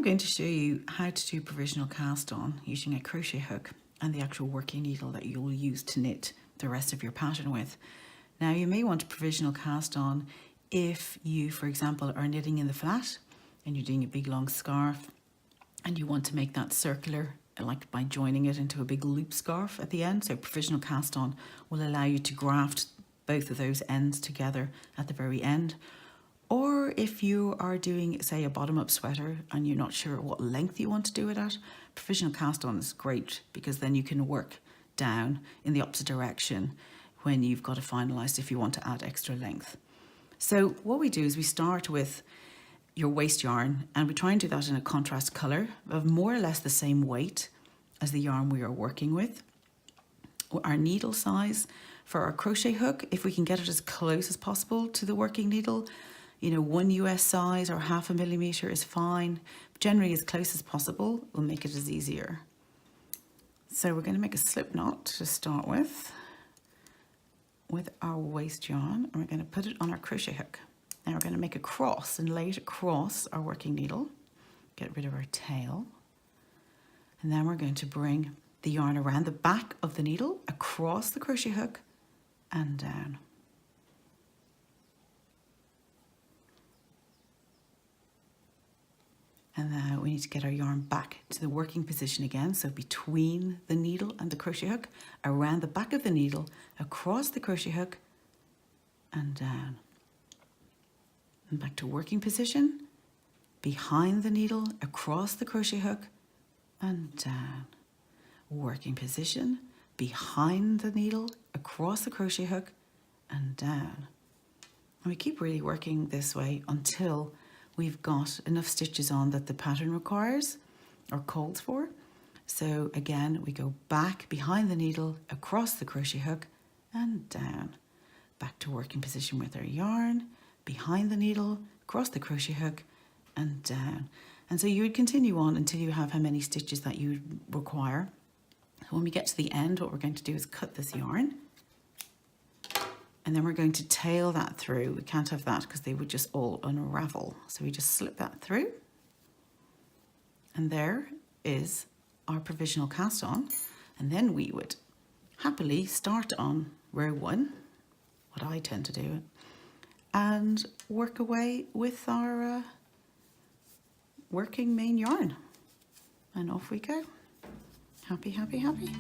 going to show you how to do provisional cast on using a crochet hook and the actual working needle that you'll use to knit the rest of your pattern with. Now you may want a provisional cast on if you, for example, are knitting in the flat and you're doing a big long scarf and you want to make that circular, like by joining it into a big loop scarf at the end. So provisional cast on will allow you to graft both of those ends together at the very end. Or if you are doing, say, a bottom-up sweater and you're not sure what length you want to do it at, provisional cast on is great because then you can work down in the opposite direction when you've got it finalised if you want to add extra length. So what we do is we start with your waste yarn and we try and do that in a contrast colour of more or less the same weight as the yarn we are working with. Our needle size for our crochet hook, if we can get it as close as possible to the working needle, you know, 1 US size or 0.5 millimetre is fine. Generally as close as possible will make it as easier. So we're going to make a slip knot to start with our waste yarn, and we're going to put it on our crochet hook. Now we're going to make a cross and lay it across our working needle, get rid of our tail, and then we're going to bring the yarn around the back of the needle, across the crochet hook and down. And now we need to get our yarn back to the working position again. So between the needle and the crochet hook, around the back of the needle, across the crochet hook and down. And back to working position, behind the needle, across the crochet hook and down. Working position, behind the needle, across the crochet hook and down. And we keep really working this way until we've got enough stitches on that the pattern requires or calls for. So again, we go back behind the needle, across the crochet hook and down. Back to working position with our yarn, behind the needle, across the crochet hook and down. And so you would continue on until you have how many stitches that you require. When we get to the end, what we're going to do is cut this yarn. And then we're going to tail that through. We can't have that because they would just all unravel. So we just slip that through. And there is our provisional cast on. And then we would happily start on row 1, what I tend to do, and work away with our working main yarn. And off we go. Happy, happy, happy.